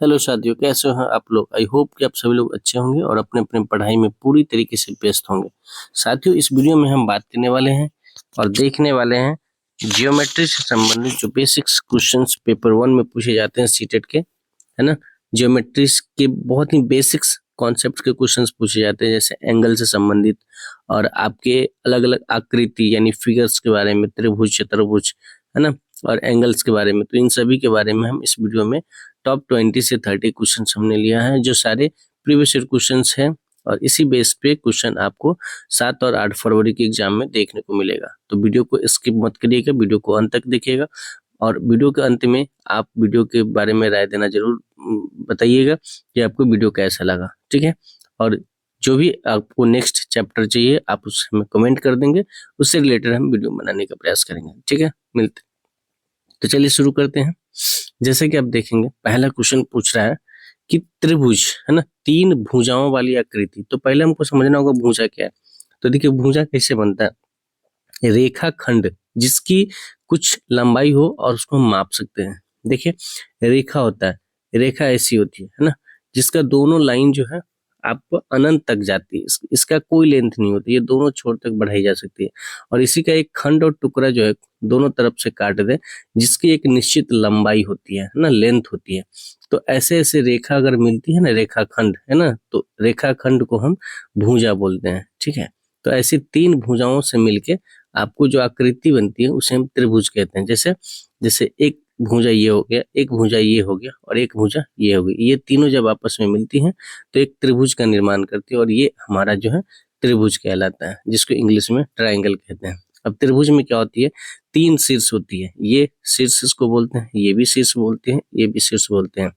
Hello साथियों, कैसे हैं आप लोग। आई होप कि आप सभी लोग अच्छे होंगे और अपने अपने पढ़ाई में पूरी तरीके से व्यस्त होंगे। साथियों, इस वीडियो में हम बात करने वाले हैं और देखने वाले हैं जियोमेट्री से संबंधित जो बेसिक्स क्वेश्चंस पेपर 1 में पूछे जाते हैं सीटेट के, है ना। जियोमेट्री के बहुत ही बेसिक्स कॉन्सेप्ट के क्वेश्चंस पूछे जाते हैं, जैसे एंगल से संबंधित और आपके अलग अलग आकृति यानी फिगर्स के बारे में, त्रिभुज, चतुर्भुज, है ना, और एंगल्स के बारे में। तो इन सभी के बारे में हम इस वीडियो में टॉप 20 से 30 क्वेश्चन हमने लिया है, जो सारे प्रीवियस ईयर क्वेश्चन हैं और इसी बेस पे क्वेश्चन आपको 7 और 8 फरवरी के एग्जाम में देखने को मिलेगा। तो वीडियो को स्किप मत करिएगा, वीडियो को अंत तक देखिएगा और वीडियो के अंत में आप वीडियो के बारे में राय देना जरूर बताइएगा कि आपको वीडियो कैसा लगा, ठीक है। और जो भी आपको नेक्स्ट चैप्टर चाहिए आप उसमें कमेंट कर देंगे, उससे रिलेटेड हम वीडियो बनाने का प्रयास करेंगे, ठीक है। मिलते, तो चलिए शुरू करते हैं। जैसे कि आप देखेंगे पहला क्वेश्चन पूछ रहा है कि त्रिभुज, है ना, 3 भुजाओं वाली आकृति। तो पहले हमको समझना होगा भुजा क्या है। तो देखिए भुजा कैसे बनता है, रेखा खंड जिसकी कुछ लंबाई हो और उसको हम माप सकते हैं। देखिए रेखा होता है, रेखा ऐसी होती है ना, जिसका दोनों लाइन जो है आप अनंत तक जाती है, इसका कोई लेंथ नहीं होती, ये दोनों छोर तक बढ़ाई जा सकती है। और इसी का एक खंड और टुकड़ा जो है दोनों तरफ से काट दे, जिसकी एक निश्चित लंबाई होती है ना, लेंथ होती है। तो ऐसे ऐसे रेखा अगर मिलती है ना, रेखा खंड, है ना, तो रेखा खंड को हम भुजा बोलते हैं, ठीक है। तो ऐसी 3 भुजाओं से मिलके आपको जो आकृति बनती है उसे हम त्रिभुज कहते हैं। जैसे जैसे एक भुजा ये हो गया, एक भुजा ये हो गया और एक भुजा ये हो गई, ये तीनों जब आपस में मिलती हैं तो एक त्रिभुज का निर्माण करती है और ये हमारा जो है त्रिभुज कहलाता है, जिसको इंग्लिश में ट्रायंगल कहते हैं। अब त्रिभुज में क्या होती है, 3 शीर्ष होती है, ये शीर्ष इसको बोलते हैं, ये भी शीर्ष बोलते हैं, ये भी शीर्ष बोलते हैं।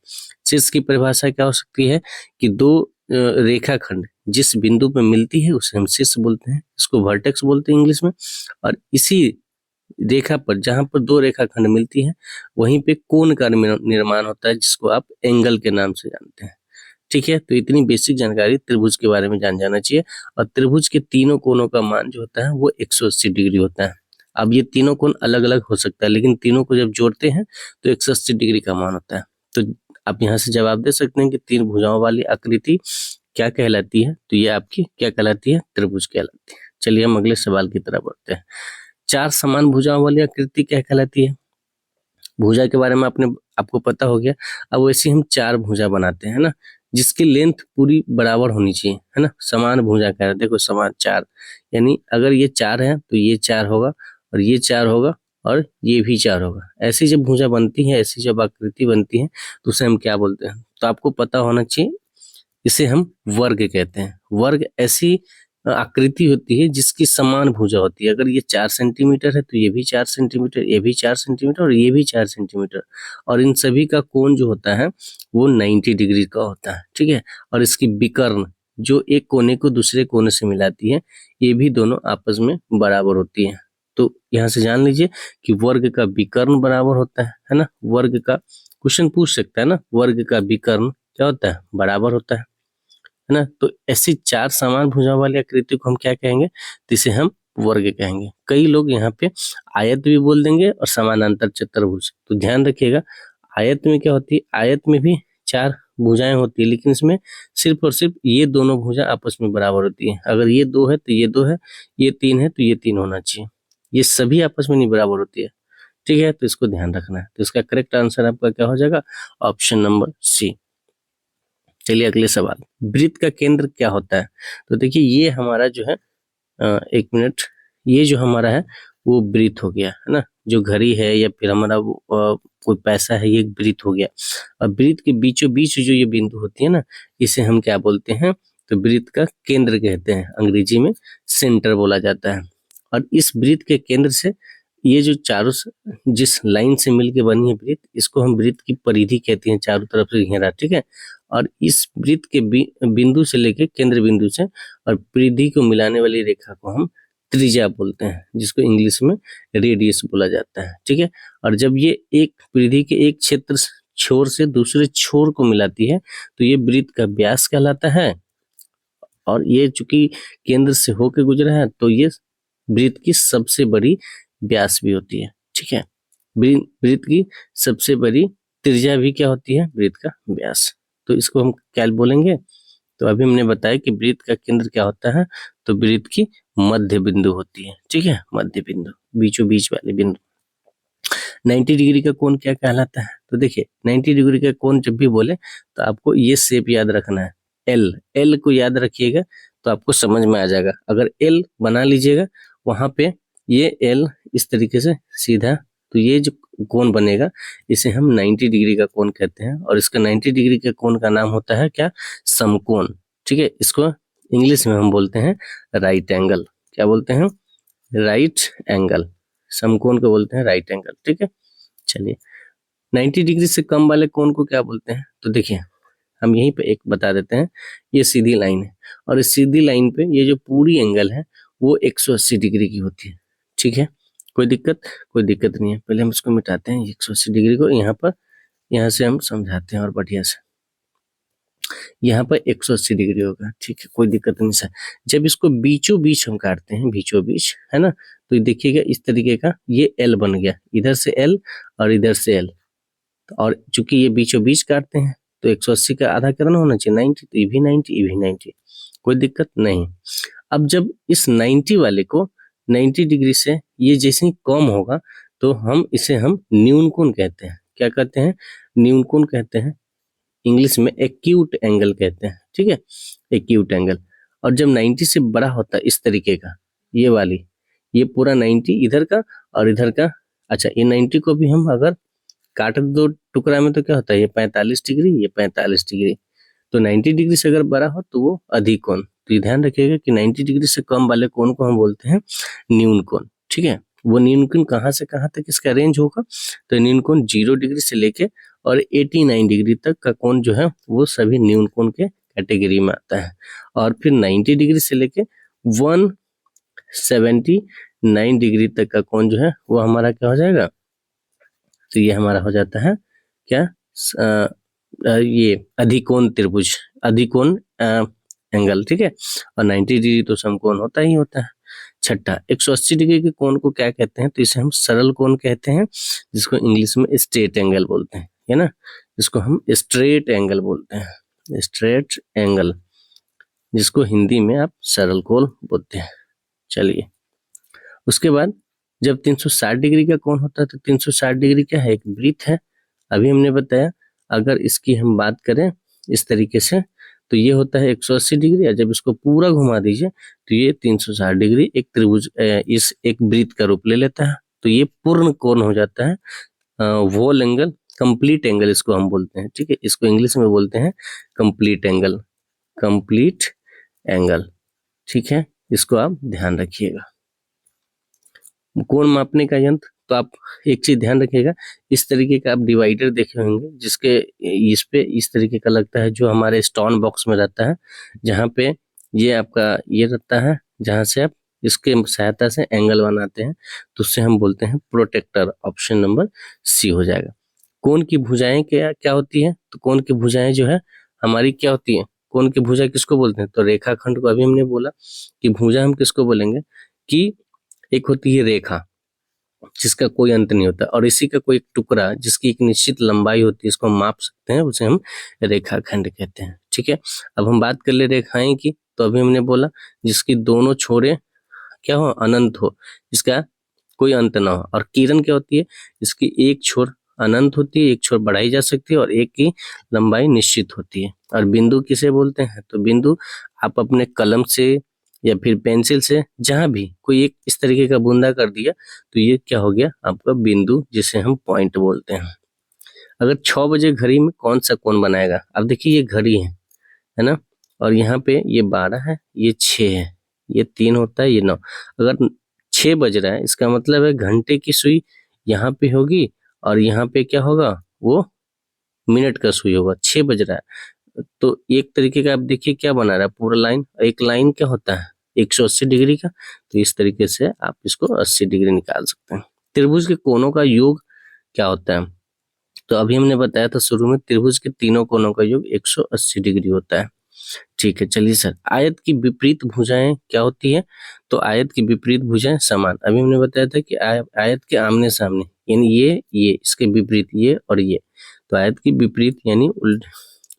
शीर्ष की परिभाषा क्या हो सकती है कि 2 रेखाखंड जिस बिंदु पे मिलती है उसे हम शीर्ष बोलते हैं, इसको वर्टेक्स बोलते हैं इंग्लिश में। और इसी रेखा पर जहां पर 2 रेखाखंड मिलती है वहीं पे कोण का निर्माण होता है, जिसको आप एंगल के नाम से जानते हैं, ठीक है। तो इतनी बेसिक जानकारी त्रिभुज के बारे में जान जाना चाहिए। और त्रिभुज के तीनों कोणों का मान जो होता है वो 180 डिग्री होता है। अब ये तीनों कोण अलग अलग हो सकता है, लेकिन तीनों को जब जोड़ते हैं तो 180 डिग्री का मान होता है। तो आप यहाँ से जवाब दे सकते हैं कि 3 भुजाओं वाली आकृति क्या कहलाती है। तो ये आपकी क्या कहलाती है, त्रिभुज कहलाती है। चलिए हम अगले सवाल की तरफ बढ़ते हैं। 4 समान भुजाओं वाली आकृति क्या कहलाती है। भुजा के बारे में आपको पता हो गया। अब वैसे हम 4 भुजा बनाते हैं ना, जिसकी लेंथ पूरी बराबर होनी चाहिए, है ना। समान भुजा कह रहे हैं, देखो समान 4 यानी अगर ये 4 है तो ये 4 होगा और ये 4 होगा और ये भी 4 होगा। ऐसी जब भुजा बनती है, ऐसी जब आकृति बनती है तो उसे हम क्या बोलते हैं। तो आपको पता होना चाहिए, इसे हम वर्ग कहते हैं। वर्ग ऐसी आकृति होती है जिसकी समान भुजा होती है। अगर ये 4 सेंटीमीटर है तो ये भी 4 सेंटीमीटर, ये भी 4 सेंटीमीटर और ये भी 4 सेंटीमीटर, और इन सभी का कोण जो होता है वो 90 डिग्री का होता है, ठीक है। और इसकी विकर्ण जो एक कोने को दूसरे कोने से मिलाती है, ये भी दोनों आपस में बराबर होती है। तो यहाँ से जान लीजिए कि वर्ग का विकर्ण बराबर होता है ना। वर्ग का क्वेश्चन पूछ सकता है ना, वर्ग का विकर्ण क्या होता है, बराबर होता है ना। तो ऐसी 4 समान भुजा वाली आकृति को हम क्या कहेंगे, तो इसे हम वर्ग कहेंगे। कई लोग यहाँ पे आयत भी बोल देंगे और समानांतर चतुर्भुज। तो ध्यान रखिएगा, आयत में क्या होती है, आयत में भी 4 भुजाएं होती है, लेकिन इसमें सिर्फ और सिर्फ ये दोनों भुजा आपस में बराबर होती है। अगर ये 2 है तो ये 2 है, ये 3 है तो ये 3 होना चाहिए, ये सभी आपस में नहीं बराबर होती है, ठीक है। तो इसको ध्यान रखना है। तो इसका करेक्ट आंसर आपका क्या हो जाएगा, ऑप्शन नंबर सी। चलिए अगले सवाल, वृत्त का केंद्र क्या होता है। तो देखिए ये हमारा जो है, एक मिनट, ये जो हमारा है वो वृत्त हो गया, है ना। जो घड़ी है या फिर हमारा कोई पैसा है, ये एक वृत्त हो गया। और वृत्त के बीचों बीच जो ये बिंदु होती है ना, इसे हम क्या बोलते हैं, तो वृत्त का केंद्र कहते हैं, अंग्रेजी में सेंटर बोला जाता है। और इस वृत्त के केंद्र से ये जो चारों जिस लाइन से मिलके बनी है वृत्त, इसको हम वृत्त की परिधि कहते हैं, चारों तरफ से घेरा, ठीक है। और इस वृत्त के बिंदु से लेके केंद्र बिंदु से और परिधि को मिलाने वाली रेखा को हम त्रिज्या बोलते हैं, जिसको इंग्लिश में रेडियस बोला जाता है, ठीक है। और जब ये एक परिधि के एक क्षेत्र छोर से दूसरे छोर को मिलाती है तो ये वृत्त का व्यास कहलाता है। और ये चूंकि केंद्र से होके गुजरा है तो ये वृत्त की सबसे बड़ी व्यास भी होती है, ठीक है। वृत्त की सबसे बड़ी त्रिज्या भी क्या होती है, वृत्त का व्यास। तो इसको हम क्या बोलेंगे, तो अभी हमने बताया कि वृत्त का केंद्र क्या होता है, तो वृत्त की मध्य बिंदु होती है, ठीक है, मध्य बिंदु, बीचों बीच वाले बिंदु। 90 डिग्री का कोण क्या कहलाता है, तो देखिए 90 डिग्री का कोण जब भी बोले तो आपको ये शेप याद रखना है, एल, एल को याद रखिएगा तो आपको समझ में आ जाएगा। अगर एल बना लीजिएगा वहां पे, ये एल इस तरीके से सीधा, तो ये जो कोण बनेगा इसे हम 90 डिग्री का कोण कहते हैं, और इसका 90 डिग्री के कोण का नाम होता है क्या, समकोण, ठीक है। इसको इंग्लिश में हम बोलते हैं राइट एंगल। क्या बोलते हैं, राइट एंगल। समकोण को बोलते हैं राइट एंगल, ठीक है। चलिए 90 डिग्री से कम वाले कोण को क्या बोलते हैं, तो देखिए हम यहीं पे एक बता देते हैं, ये सीधी लाइन है और इस सीधी लाइन पे ये जो पूरी एंगल है वो 180 डिग्री की होती है, ठीक है। कोई दिक्कत, कोई दिक्कत नहीं है। पहले हम इसको मिटाते हैं 180 डिग्री को, यहाँ पर, यहाँ से हम समझाते हैं और बढ़िया से। यहाँ पर 180 डिग्री होगा, ठीक है, कोई दिक्कत नहीं सर। जब इसको बीचों बीच हम काटते हैं, बीचों बीच, है ना, तो देखिएगा इस तरीके का ये एल बन गया, इधर से एल और इधर से एल, और चूंकि ये बीचों बीच काटते हैं तो 180 का आधा कितना होना चाहिए, 90, तो ये भी 90, ये भी 90, कोई दिक्कत नहीं। अब जब इस 90 वाले को 90 डिग्री से ये जैसे ही कम होगा तो हम इसे हम न्यून कोण कहते हैं। क्या कहते हैं, न्यून कोण कहते हैं, इंग्लिश में एक्यूट एंगल कहते हैं, ठीक है, एक्यूट एंगल। और जब 90 से बड़ा होता है इस तरीके का, ये वाली, ये पूरा 90 इधर का और इधर का, अच्छा ये 90 को भी हम अगर काट दो टुकड़ा में तो क्या होता है, ये 45 डिग्री, ये 45 डिग्री, तो 90 डिग्री से अगर बड़ा हो तो वो अधिक कोण। तो ये ध्यान रखिएगा कि 90 डिग्री से कम वाले कोण को हम बोलते हैं न्यून कोण, ठीक है। वो न्यून कोण कहाँ से कहाँ तक इसका रेंज होगा, तो न्यून कोण 0 डिग्री से लेके और 89 डिग्री तक का कोण जो है वो सभी न्यून कोण के कैटेगरी में आता है। और फिर 90 डिग्री से लेके 179 डिग्री तक का कोण जो है वो हमारा क्या हो जाएगा, तो ये हमारा हो जाता है क्या, ये अधिकोण त्रिभुज, अधिकोण एंगल, ठीक है। और 90 डिग्री तो समकोण होता ही होता है। छठा, 180 डिग्री के कोण को क्या कहते हैं, तो इसे हम सरल कोण कहते हैं, जिसको इंग्लिश में स्ट्रेट एंगल बोलते हैं, है ना, जिसको हम स्ट्रेट एंगल बोलते हैं, स्ट्रेट एंगल, जिसको हिंदी में आप सरल कोण बोलते हैं। चलिए उसके बाद जब 360 डिग्री का कोण होता है तो 360 डिग्री क्या है, एक वृत्त है। अभी हमने बताया अगर इसकी हम बात करें इस तरीके से तो ये होता है 180 डिग्री, और जब इसको पूरा घुमा दीजिए तो ये 360 डिग्री एक त्रिभुज, इस एक वृत्त का रूप ले लेता है। तो ये पूर्ण कोण हो जाता है, वोल एंगल, कंप्लीट एंगल इसको हम बोलते हैं, ठीक है। इसको इंग्लिश में बोलते हैं कंप्लीट एंगल, कंप्लीट एंगल, ठीक है। इसको आप ध्यान रखिएगा। कोण मापने का यंत्र, तो आप एक चीज ध्यान रखिएगा, इस तरीके का आप डिवाइडर देखे होंगे जिसके इस पे इस तरीके का लगता है, जो हमारे स्टोन बॉक्स में रहता है, जहाँ पे ये आपका ये रहता है, जहाँ से आप इसके सहायता से एंगल बनाते हैं, तो उससे हम बोलते हैं प्रोटेक्टर। ऑप्शन नंबर सी हो जाएगा। कोण की भुजाएं क्या क्या होती है, तो कोण की भुजाएं जो है हमारी क्या होती है, कोण की भुजा किसको बोलते हैं, तो रेखाखंड को अभी हमने बोला कि भुजा हम किसको बोलेंगे, कि एक होती है रेखा जिसका कोई अंत नहीं होता, और इसी का कोई एक टुकड़ा जिसकी एक निश्चित लंबाई होती है, इसको हम माप सकते हैं, उसे हम रेखाखंड कहते हैं, ठीक है। अब हम बात कर ले रेखाएं की, तो अभी हमने बोला जिसकी दोनों छोरे क्या हो, अनंत हो, इसका कोई अंत ना हो। और किरण क्या होती है, इसकी एक छोर अनंत होती है, एक छोर बढ़ाई जा सकती है और एक की लंबाई निश्चित होती है। और बिंदु किसे बोलते हैं, तो बिंदु आप अपने कलम से या फिर पेंसिल से जहां भी कोई एक इस तरीके का बूंदा कर दिया तो ये क्या हो गया आपका बिंदु, जिसे हम पॉइंट बोलते हैं। अगर 6 बजे घड़ी में कौन सा कोण बनाएगा, अब देखिए ये घड़ी है ना, और यहाँ पे ये 12 है, ये 6 है, ये 3 होता है, ये 9। अगर 6 बज रहा है इसका मतलब है घंटे की सुई यहाँ पे होगी और यहाँ पे क्या होगा, वो मिनट का सुई होगा। 6 बज रहा है तो एक तरीके का आप देखिए क्या बना रहा है, पूरा लाइन, एक लाइन क्या होता है 180 डिग्री का, तो इस तरीके से आप इसको 80 डिग्री निकाल सकते हैं। त्रिभुज के कोणों का योग क्या होता है, तो अभी हमने बताया था शुरू में, त्रिभुज के तीनों कोणों का योग 180 डिग्री होता है, ठीक है। चलिए सर, आयत की विपरीत भुजाएं क्या होती है, तो आयत की विपरीत भुजाएं समान। अभी हमने बताया था कि आयत के आमने सामने, यानी ये इसके विपरीत ये और ये, तो आयत की विपरीत यानी उल्ट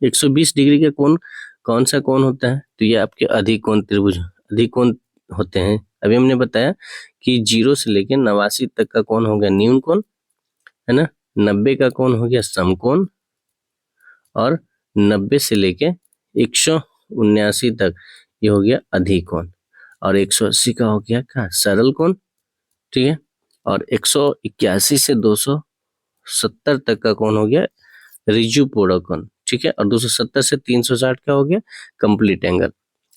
120 डिग्री का कोण कौन सा कोण होता है? तो ये आपके अधिकोण त्रिभुज अधिकोण होते हैं। अभी हमने बताया कि 0 से लेकर 89 तक का कोण हो गया न्यून कोण, है ना। 90 का कोण हो गया समकोण, और 90 से लेके 179 तक ये हो गया अधिकोण, और 180 का हो गया क्या? सरल कोण, ठीक है। और 181 से 270 तक का कोण हो गया ऋजु पूरक कोण, ठीक है। और 270 से 360 का हो गया कंप्लीट एंगल।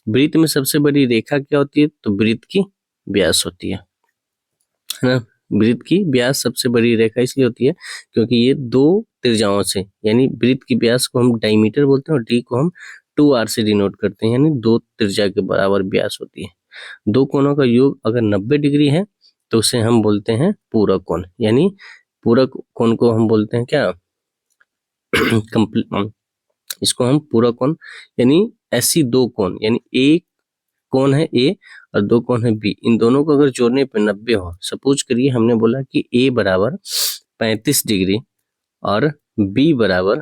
वृत्त में सबसे बड़ी रेखा क्या होती है? तो वृत्त की व्यास होती है ना। वृत्त की व्यास सबसे बड़ी रेखा इसलिए होती है क्योंकि ये दो त्रिज्याओं से, यानी वृत्त की व्यास को हम डायमीटर बोलते हैं और डी को हम 2r से डिनोट करते हैं, यानी दो त्रिज्या के बराबर व्यास होती है। दो कोणों का योग अगर 90 डिग्री है तो उसे हम बोलते हैं पूरक कोण, यानी पूरक कोण को हम बोलते हैं क्या? इसको हम पूरक कोण, यानी ऐसी दो कोण, यानी एक कोण है ए और दो कोण है बी, इन दोनों को अगर जोड़ने पे 90 हो, सपोज करिए हमने बोला कि ए बराबर 35 डिग्री और बी बराबर,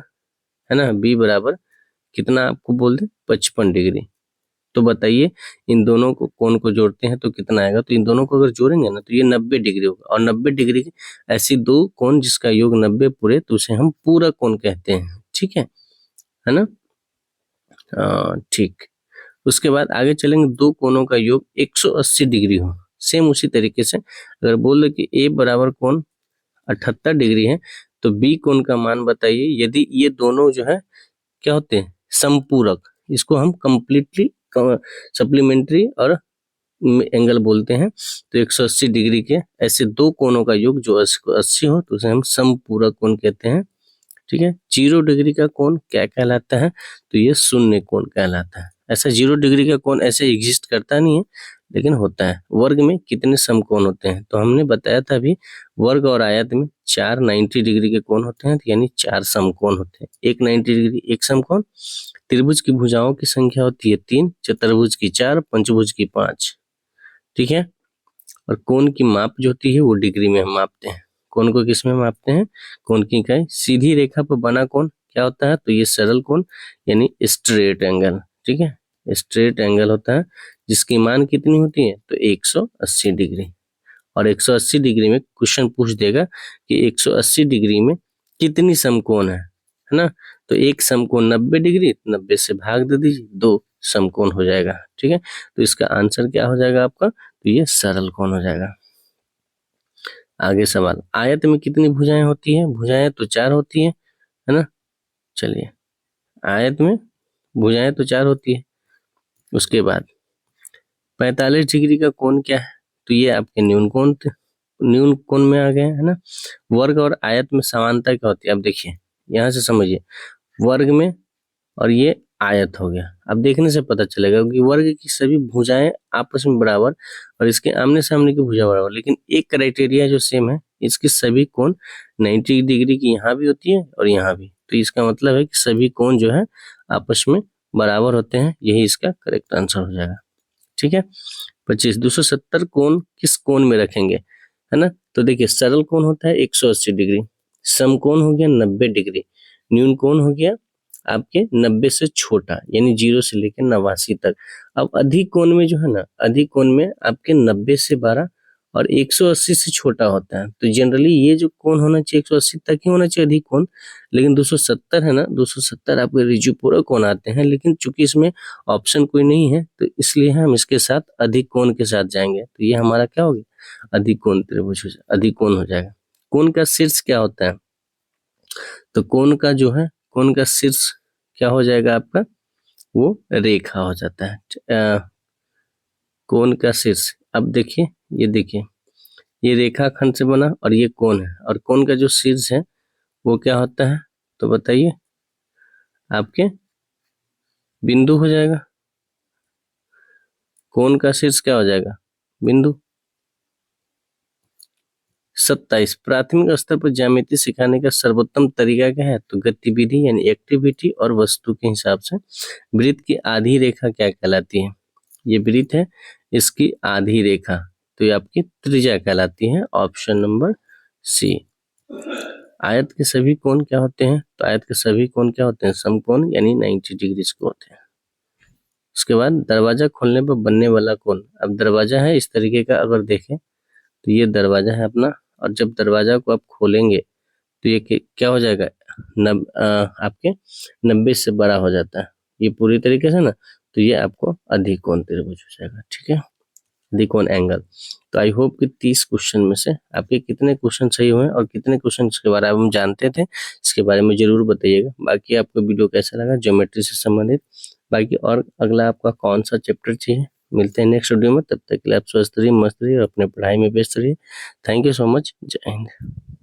है ना, बी बराबर कितना आपको बोल दे 55 डिग्री, तो बताइए इन दोनों को कोण को जोड़ते हैं तो कितना आएगा? तो इन दोनों को अगर जोड़ेंगे ना तो ये 90 डिग्री होगा, और 90 डिग्री ऐसी दो कोण जिसका योग 90 पूरे, तो उसे हम पूरक कोण कहते हैं, ठीक है ना। ठीक। उसके बाद आगे चलेंगे, दो कोणों का योग 180 डिग्री हो, सेम उसी तरीके से अगर बोल दे कि ए बराबर कोण 78 डिग्री है तो बी कोण का मान बताइए। यदि ये दोनों जो है क्या होते हैं? समपूरक, इसको हम कंप्लीटली सप्लीमेंट्री और एंगल बोलते हैं। तो 180 डिग्री के ऐसे दो कोणों का योग जो 80 हो तो उसे हम समपूरक कोण कहते हैं, ठीक है। 0 डिग्री का कोण क्या कहलाता है? तो ये शून्य कोण कहलाता है। ऐसा 0 डिग्री का कोण ऐसे एग्जिस्ट करता नहीं है, लेकिन होता है। वर्ग में कितने समकोण होते हैं? तो हमने बताया था अभी, वर्ग और आयत में 4 90 डिग्री के कोण होते हैं, यानी 4 समकोण होते हैं। एक 90 डिग्री एक समकोण। त्रिभुज की भुजाओं की संख्या होती है 3, चतुर्भुज की 4, पंचभुज की 5, ठीक है। और कोण की माप जो होती है वो डिग्री में हम मापते हैं। कोण को किस में मापते हैं? कोण की इकाई। सीधी रेखा पर बना कोण क्या होता है? तो ये सरल कोण, यानी स्ट्रेट एंगल, ठीक है। स्ट्रेट एंगल होता है जिसकी मान कितनी होती है? तो 180 डिग्री। और 180 डिग्री में क्वेश्चन पूछ देगा कि 180 डिग्री में कितनी समकोण है ना। तो एक समकोण 90 डिग्री, 90 से भाग दे दीजिए, दो समकोण हो जाएगा, ठीक है। तो इसका आंसर क्या हो जाएगा आपका? तो ये सरल कोण हो जाएगा। आगे सवाल, आयत में कितनी भुजाएं होती हैं? भुजाएं तो 4 होती है ना। चलिए, आयत में भुजाएं तो 4 होती है। उसके बाद 45 डिग्री का कोण क्या है? तो ये आपके न्यून कोण में आ गए, है ना। वर्ग और आयत में समानता क्या होती है? अब देखिए यहाँ से समझिए, वर्ग में और ये आयत हो गया। अब देखने से पता चलेगा कि वर्ग की सभी भुजाएं आपस में बराबर और इसके आमने सामने की भुजा बराबर, लेकिन एक क्राइटेरिया जो सेम है, इसकी सभी कोण 90 डिग्री की यहाँ भी होती है और यहाँ भी। तो इसका मतलब है कि सभी कोण जो है आपस में बराबर होते हैं, यही इसका करेक्ट आंसर हो जाएगा, ठीक है। 25 270 कोण किस कोण में रखेंगे, है ना। तो देखिए, सरल कोण होता है 180 डिग्री, समकोण हो गया 90 डिग्री, न्यून कोण हो गया आपके 90 से छोटा, यानी 0 से लेकर 89 तक। अब अधिक कोण में जो है ना, अधिक कोण में आपके 90 से 12 और 180 से छोटा होता है। तो जनरली ये जो कोण होना चाहिए 180 तक ही होना चाहिए अधिक कोण, लेकिन 270 है ना, 270 आपके ऋजु पूरक कोण आते हैं, लेकिन चूंकि इसमें ऑप्शन कोई नहीं है तो इसलिए हम इसके साथ अधिक कोण के साथ जाएंगे। तो ये हमारा क्या हो गया? अधिक कोण त्रिभुज, अधिक कोण हो जाएगा। कोण का शीर्ष क्या होता है? तो कोण का जो है, कोण का शीर्ष क्या हो जाएगा आपका? वो रेखा हो जाता है। कोण का शीर्ष, अब देखिए, ये देखिए, ये रेखा खंड से बना और ये कोण है, और कोण का जो शीर्ष है वो क्या होता है? तो बताइए, आपके बिंदु हो जाएगा। कोण का शीर्ष क्या हो जाएगा? बिंदु। 27 प्राथमिक स्तर पर ज्यामिति सिखाने का सर्वोत्तम तरीका क्या है? तो गतिविधि यानी एक्टिविटी और वस्तु के हिसाब से। वृत्त की आधी रेखा क्या कहलाती है? ये वृत्त है, इसकी आधी रेखा, तो ये आपकी त्रिज्या कहलाती है, ऑप्शन नंबर सी। आयत के सभी कोण क्या होते हैं? तो आयत के सभी कोण क्या होते हैं? समकोण यानी 90 डिग्री को होते हैं। उसके बाद दरवाजा खोलने पर बनने वाला कोण। अब दरवाजा है इस तरीके का, अगर देखें तो ये दरवाजा है अपना, और जब दरवाजा को आप खोलेंगे तो ये क्या हो जाएगा? आपके 90 से बड़ा हो जाता है ये पूरी तरीके से ना, तो ये आपको अधिकोण त्रिभुज हो जाएगा। ठीक है, अधिकोण एंगल। तो आई होप कि 30 क्वेश्चन में से आपके कितने क्वेश्चन सही हुए और कितने क्वेश्चन के बारे में हम जानते थे, इसके बारे में जरूर बताइएगा। बाकी आपको वीडियो कैसा लगा ज्योमेट्री से संबंधित, बाकी और अगला आपका कौन सा चैप्टर चाहिए, मिलते हैं नेक्स्ट वीडियो में। तब तक के लिए आप स्वस्थ रहिए, मस्त रहिए और अपने पढ़ाई में व्यस्त रहिए। Thank you so much. जय हिंद।